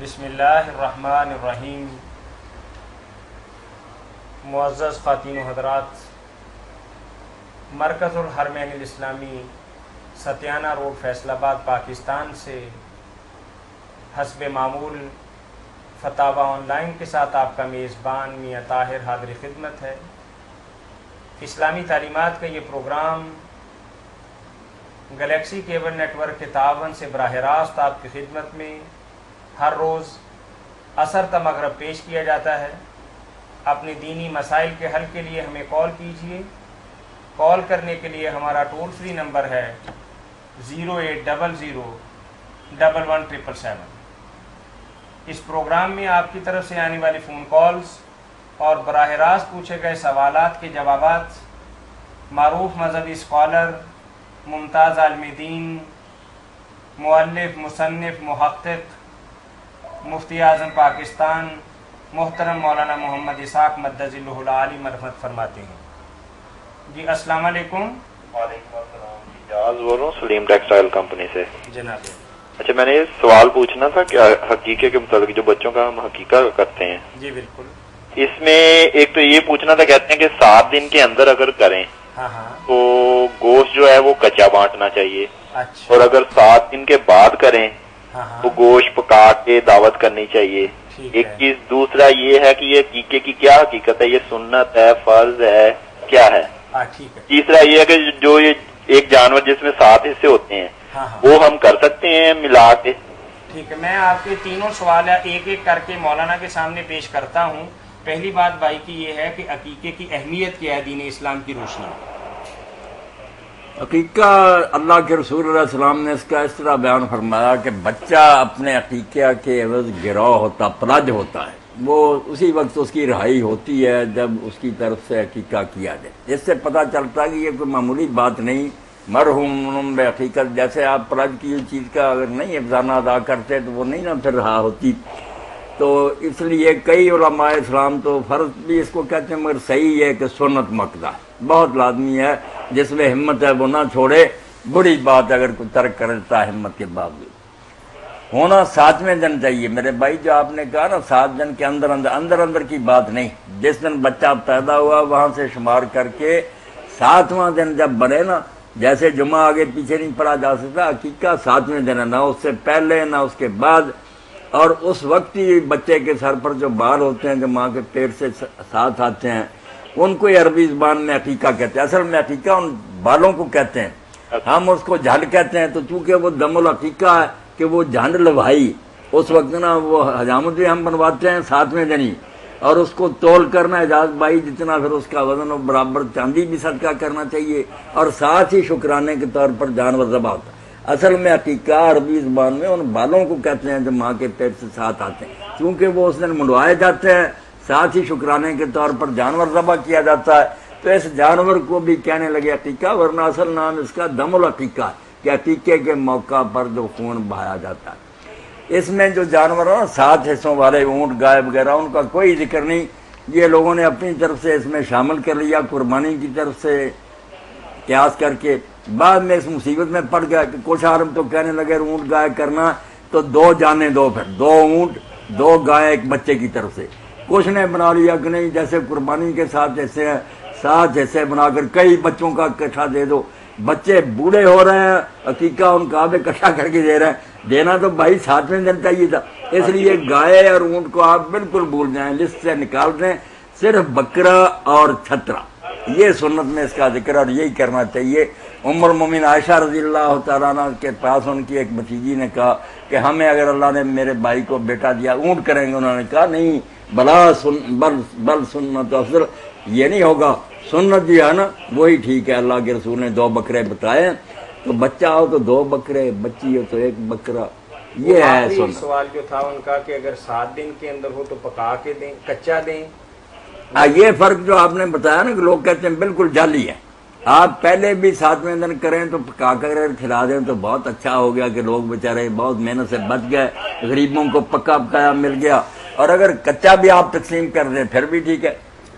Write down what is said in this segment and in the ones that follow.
بسم اللہ الرحمن الرحیم۔ معزز خواتین و حضرات، مرکز الحرمین الاسلامی ستیانہ روڈ فیصل آباد پاکستان سے حسب معمول فتاوی آن لائن کے ساتھ آپ کا میزبان میاں طاہر حاضر خدمت ہے۔ اسلامی تعلیمات کا یہ programme Galaxy cable network کے تعاون سے براہ راست آپ کی خدمت میں ہر روز عصر تا مغرب پیش کیا جاتا ہے۔ اپنے دینی مسائل کے حل کے لیے ہمیں کال کیجیے۔ کال کرنے کے لیے ہمارا ٹول فری نمبر ہے 08001117777۔ اس پروگرام میں آپ کی طرف سے آنے والی فون کالز اور براہ راست پوچھے گئے سوالات کے جوابات معروف مذہبی اسکالر، ممتاز عالم دین، مؤلف، مصنف، محقق، مفتی اعظم پاکستان محترم مولانا محمد اسحاق مدظ اللہ العالی مرحمت فرماتے ہیں۔ جی السلام علیکم۔ وعلیکم السلام۔ جاز بول رہا ہوں سلیم ٹیکسٹائل کمپنی سے۔ جناب اچھا، میں نے یہ سوال پوچھنا تھا کہ حقیقے کے متعلق جو بچوں کا ہم حقیقہ کرتے ہیں، جی بالکل، اس میں ایک تو یہ پوچھنا تھا، کہتے ہیں کہ 7 دن کے اندر اگر کریں تو گوشت جو ہے وہ کچا بانٹنا چاہیے، اچھا، اور اگر 7 دن کے بعد کریں تو گوشت پکا کے دعوت کرنی چاہیے۔ ایک چیز دوسرا یہ ہے کہ یہ عقیقے کی کیا حقیقت ہے، یہ سنت ہے، فرض ہے، کیا ہے؟ تیسرا یہ ہے کہ جو یہ ایک جانور جس میں 7 حصے ہوتے ہیں وہ ہم کر سکتے ہیں ملا کے؟ ٹھیک ہے، میں آپ کے تینوں سوال ایک ایک کر کے مولانا کے سامنے پیش کرتا ہوں۔ پہلی بات بھائی کی یہ ہے کہ عقیقے کی اہمیت کیا ہے دین اسلام کی روشنی میں؟ عقیقہ اللہ کے رسول علیہ السلام نے اس کا اس طرح بیان فرمایا کہ بچہ اپنے عقیقہ کے عوض گروہ ہوتا، پلج ہوتا ہے، وہ اسی وقت اس کی رہائی ہوتی ہے جب اس کی طرف سے عقیقہ کیا جائے۔ اس سے پتہ چلتا ہے کہ یہ کوئی معمولی بات نہیں، مرحوم بعقیقت، جیسے آپ پلج کی چیز کا اگر نہیں افزانہ ادا کرتے تو وہ نہیں نہ پھر رہا ہوتی۔ تو اس لیے کئی علماء اسلام تو فرض بھی اس کو کہتے ہیں، مگر صحیح ہے کہ سنت مقدہ بہت لازمی ہے، جس میں ہمت ہے وہ نہ چھوڑے، بری بات اگر کوئی ترک کرتا ہے ہمت کے باوجود۔ ہونا 7ویں دن چاہیے میرے بھائی، جو آپ نے کہا نا 7 دن کے اندر کی بات نہیں، جس دن بچہ پیدا ہوا وہاں سے شمار کر کے 7واں دن جب بنے نا، جیسے جمعہ آگے پیچھے نہیں پڑا جا سکتا، عقیقہ 7ویں دن ہے، نہ اس سے پہلے نہ اس کے بعد۔ اور اس وقت ہی بچے کے سر پر جو بال ہوتے ہیں جو ماں کے پیٹ سے ساتھ آتے ہیں ان کو عربی زبان میں عقیقہ کہتے ہیں۔ اصل میں عقیقہ ان بالوں کو کہتے ہیں، ہم اس کو جھنڈ کہتے ہیں۔ تو چونکہ وہ دم العقیقہ ہے کہ وہ جھنڈ لوائی، اس وقت نا وہ حجامت بھی ہم بنواتے ہیں 7ویں دن ہی، اور اس کو تول کرنا اعجاز بھائی جتنا پھر اس کا وزن و برابر چاندی بھی صدقہ کرنا چاہیے، اور ساتھ ہی شکرانے کے طور پر جانور ذبح ہوتا ہے۔ اصل میں عقیقہ عربی زبان میں ان بالوں کو کہتے ہیں جو ماں کے پیٹ سے ساتھ آتے ہیں، کیونکہ وہ اس دن منڈوائے جاتے ہیں، ساتھ ہی شکرانے کے طور پر جانور ذبح کیا جاتا ہے۔ تو اس جانور کو بھی کہنے لگے عقیقہ، ورنہ اصل نام اس کا دم العقیقہ ہے کہ عقیقے کے موقع پر جو خون بہایا جاتا ہے۔ اس میں جو جانور ہیں 7 حصوں والے اونٹ، گائے وغیرہ، ان کا کوئی ذکر نہیں، یہ لوگوں نے اپنی طرف سے اس میں شامل کر لیا، قربانی کی طرف سے قیاس کر کے۔ بعد میں اس مصیبت میں پڑ گیا کہ کچھ عالم تو کہنے لگے اونٹ گائے کرنا تو 2 جانیں دو، پھر 2 اونٹ 2 گائے ایک بچے کی طرف سے۔ کچھ نے بنا لیا کہ نہیں، جیسے قربانی کے 7 حصے ہیں، 7 حصے بنا کر کئی بچوں کا اکٹھا دے دو۔ بچے بوڑھے ہو رہے ہیں، عقیقہ ان کا اب اکٹھا کر کے دے رہے ہیں، دینا تو بھائی 7ویں دن چاہیے تھا۔ اس لیے گائے اور اونٹ کو آپ بالکل بھول جائیں، لسٹ سے نکال دیں، صرف بکرا اور چھترا، یہ سنت میں اس کا ذکر، اور یہی کرنا چاہیے۔ ام المومنین عائشہ رضی اللہ تعالیٰ عنہ کے پاس ان کی ایک بھتیجی نے کہا کہ ہمیں اگر اللہ نے میرے بھائی کو بیٹا دیا اونٹ کریں گے، انہوں نے کہا نہیں، بل سنت افضل، یہ نہیں ہوگا، سنت جو ہے نا وہی ٹھیک ہے۔ اللہ کے رسول نے 2 بکرے بتائے، تو بچہ ہو تو 2 بکرے، بچی ہو تو 1 بکرا، یہ ہے سنت۔ سوال جو تھا ان کا کہ اگر 7 دن کے اندر ہو تو پکا کے دیں، کچا دیں؟ یہ فرق جو آپ نے بتایا نا کہ لوگ کہتے ہیں بالکل جعلی ہے، آپ پہلے بھی 7ویں دن کریں تو پکا کر کھلا دیں تو بہت اچھا ہو گیا کہ لوگ بیچارے بہت محنت سے بچ گئے، غریبوں کو پکا پکایا مل گیا۔ اور اگر کچا بھی آپ تقسیم کر دیں پھر بھی ٹھیک ہے،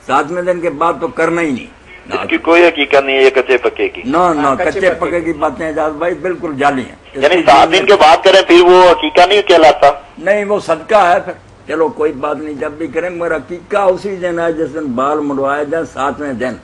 7ویں دن کے بعد تو کرنا ہی نہیں۔ اس کی کوئی حقیقت نہیں ہے یہ کچے پکے کی؟ نہ کچے پکے کی باتیں اعجاز بھائی بالکل جعلی ہیں. یعنی 7 دن کے بعد کریں پھر وہ حقیقت نہیں کہلاتا؟ نہیں، وہ صدقہ ہے پھر. چلو کوئی بات نہیں، جب بھی کریں مگر حقیقہ اسی دن ہے جس دن بال منڈوائے جائیں 7ویں دن.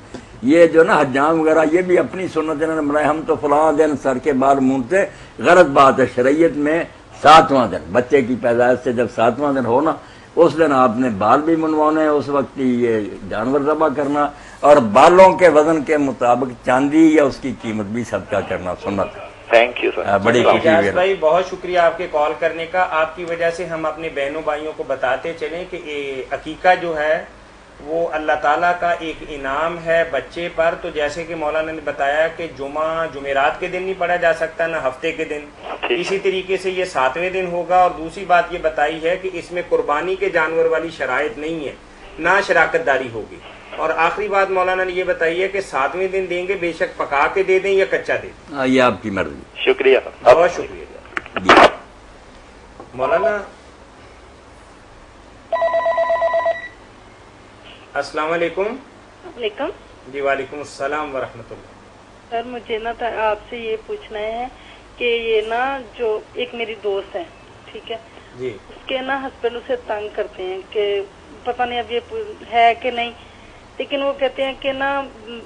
یہ جو نا حجام وغیرہ یہ بھی اپنی سنت نے بنائے، ہم تو فلاں دن سر کے بال مونڈتے. غلط بات ہے. شریعت میں 7واں دن بچے کی پیدائش سے جب 7واں دن ہو نا اس دن آپ نے بال بھی منڈوانے، اس وقت یہ جانور ذبح کرنا اور بالوں کے وزن کے مطابق چاندی یا اس کی قیمت بھی صدقہ کرنا سنت ہے. Thank you sir. بڑی خوشی بھائی، بہت شکریہ آپ کے کال کرنے کا. آپ کی وجہ سے ہم اپنے بہنوں بھائیوں کو بتاتے چلیں کہ عقیقہ جو ہے وہ اللہ تعالیٰ کا ایک انعام ہے بچے پر. تو جیسے کہ مولانا نے بتایا کہ جمعرات کے دن نہیں پڑھا جا سکتا، نہ ہفتے کے دن. اسی طریقے سے یہ 7ویں دن ہوگا. اور دوسری بات یہ بتائی ہے کہ اس میں قربانی کے جانور والی شرائط نہیں ہے، نہ شراکت داری ہوگی. اور آخری بات مولانا نے یہ بتائی ہے کہ 7ویں دن دیں گے بے شک پکا کے دے دیں یا کچا دے دیں. یہ آپ کی مرضی. شکریہ، بہت شکریہ مولانا. السلام علیکم. وعلیکم. جی وعلیکم السلام ورحمۃ اللہ. سر مجھے نا آپ سے یہ پوچھنا ہے کہ یہ نا جو ایک میری دوست ہے، ٹھیک ہے جی، اس کے نا ہسبینڈ اسے تنگ کرتے ہیں کہ پتہ نہیں اب یہ ہے کہ نہیں، لیکن وہ کہتے ہیں کہ نا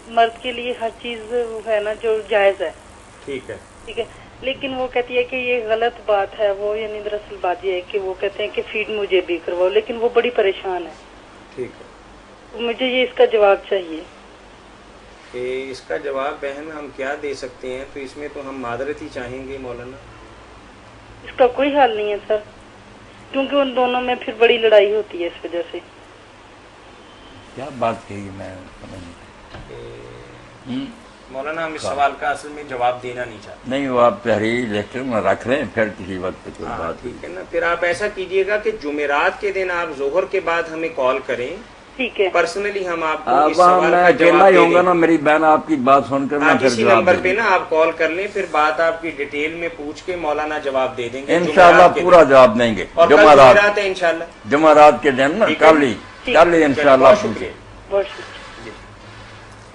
مرد کے لیے ہر چیز ہے نا جو جائز ہے. ٹھیک ہے ٹھیک ہے، لیکن وہ کہتی ہے کہ یہ غلط بات ہے. وہ یعنی دراصل بات یہ ہے کہ وہ کہتے ہیں کہ فیڈ مجھے بھی کرواؤ، لیکن وہ بڑی پریشان ہے. ٹھیک ہے. مجھے یہ اس کا جواب چاہیے. اس کا جواب بہن ہم کیا دے سکتے ہیں؟ تو اس میں تو ہم معذرت ہی چاہیں گے مولانا. اس کا کوئی حل نہیں ہے سر، کیونکہ ان دونوں میں پھر بڑی لڑائی ہوتی ہے اس وجہ سے. کیا بات کہی میں مولانا ہم اس سوال کا اصل میں جواب دینا نہیں چاہتے. نہیں، وہ آپ تحریر لکھ کر رکھ لیں پھر کسی وقت کوئی بات. ٹھیک ہے نا. پھر آپ ایسا کیجئے گا کہ جمعرات کے دن آپ ظہر کے بعد ہمیں کال کریں. ٹھیک ہے، پرسنلی ہم آپ کو اس میں سوال کا اکیلا جواب ہی دے ہوں گا دیں. نا، میری بہن آپ کی بات سن کر میں پھر اسی جواب نمبر دے پہ دوں. نا آپ کال کر لیں، پھر بات آپ کی ڈیٹیل میں پوچھ کے مولانا جواب دے دیں گے. انشاءاللہ پورا جواب دیں گے. اور جمعرات ہے انشاءاللہ، جمعرات کے دن نا کل ہی انشاءاللہ پوچھیں. بہت شکریہ.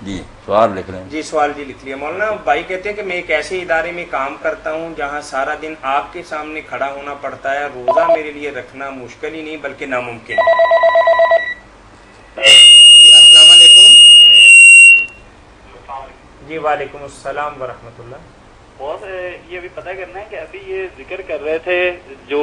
جی سوال لکھ لیں. جی سوال جی لکھ لیا. مولانا بھائی کہتے ہیں کہ میں ایک ایسے ادارے میں کام کرتا ہوں جہاں سارا دن آپ کے سامنے کھڑا ہونا پڑتا ہے. روزہ میرے لیے رکھنا مشکل ہی نہیں بلکہ ناممکن ہے. جی السلام علیکم. جی وعلیکم السلام ورحمۃ اللہ. بہت یہ بھی پتہ کرنا ہے کہ ابھی یہ ذکر کر رہے تھے جو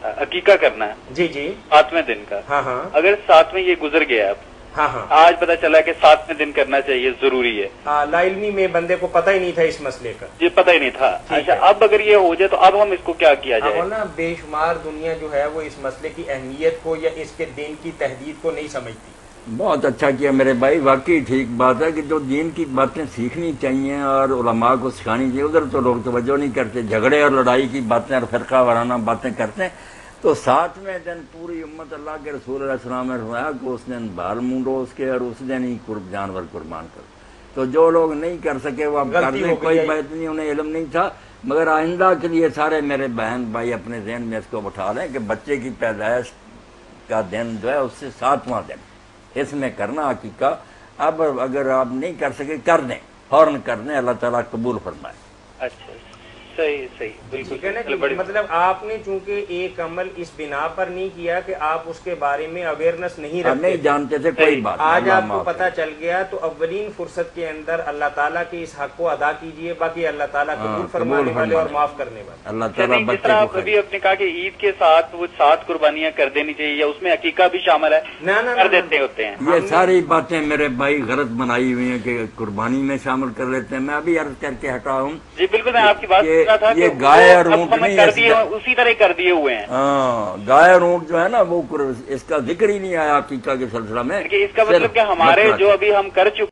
عقیقہ کرنا ہے جی جی 7ویں دن کا. ہاں ہاں اگر 7ویں یہ گزر گیا اب، ہاں ہاں آج پتہ چلا کہ 7ویں دن کرنا چاہیے، ضروری ہے. لا علمی میں بندے کو پتہ ہی نہیں تھا اس مسئلے کا. یہ پتہ ہی نہیں تھا. اچھا اب اگر یہ ہو جائے تو اب ہم اس کو کیا کیا جائے؟ نا بے شمار دنیا جو ہے وہ اس مسئلے کی اہمیت کو یا اس کے دین کی تحدید کو نہیں سمجھتی. بہت اچھا کیا میرے بھائی. واقعی ٹھیک بات ہے کہ جو دین کی باتیں سیکھنی چاہیے اور علماء کو سکھانی چاہیے، ادھر تو لوگ توجہ نہیں کرتے. جھگڑے اور لڑائی کی باتیں اور فرقہ وارانہ باتیں کرتے ہیں. تو 7ویں دن پوری امت اللہ کے رسول علیہ السلام نے فرمایا کہ اس دن بال مونڈو اس کے اور اس دن ہی جانور قربان کرو. تو جو لوگ نہیں کر سکے وہ اب کر لیں، کوئی بات نہیں، انہیں علم نہیں تھا. مگر آئندہ کے لیے سارے میرے بہن بھائی اپنے ذہن میں اس کو بٹھا لیں کہ بچے کی پیدائش کا دن جو ہے اس سے 7واں دن اس میں کرنا عقیقہ. اب اگر آپ نہیں کر سکے کر دیں، فوراً کر دیں، اللہ تعالیٰ قبول فرمائے. اچھا صحیح صحیح بالکل. ٹھیک ہے نا. مطلب آپ نے چونکہ ایک عمل اس بنا پر نہیں کیا کہ آپ اس کے بارے میں اویئرنیس نہیں رکھتے، نہیں جانتے تھے کوئی بات. آج آپ کو پتہ چل گیا تو اولین فرصت کے اندر اللہ تعالیٰ کے اس حق کو ادا کیجئے. باقی اللہ تعالیٰ قبول فرمانے والے اور معاف کرنے والے. اللہ تعالیٰ جس طرح آپ ابھی اپنے کہا کہ عید کے ساتھ وہ 7 قربانیاں کر دینی چاہیے یا اس میں عقیقہ بھی شامل ہے، کر دیتے ہوتے ہیں. یہ ساری باتیں میرے بھائی غلط بنائی ہوئی ہیں کہ قربانی میں شامل کر لیتے ہیں. میں ابھی عرض کر کے ہٹا ہوں. جی بالکل، میں آپ کی بات کر رہا تھا یہ گائے اور اونٹ نہیں اسی طرح کر دیے ہوئے ہیں. ہاں گائے اور اونٹ جو ہے نا وہ اس کا ذکر ہی نہیں آیا عقیقہ کے سلسلہ میں. اس کا مطلب کہ ہمارے جو ابھی ہم کر چکے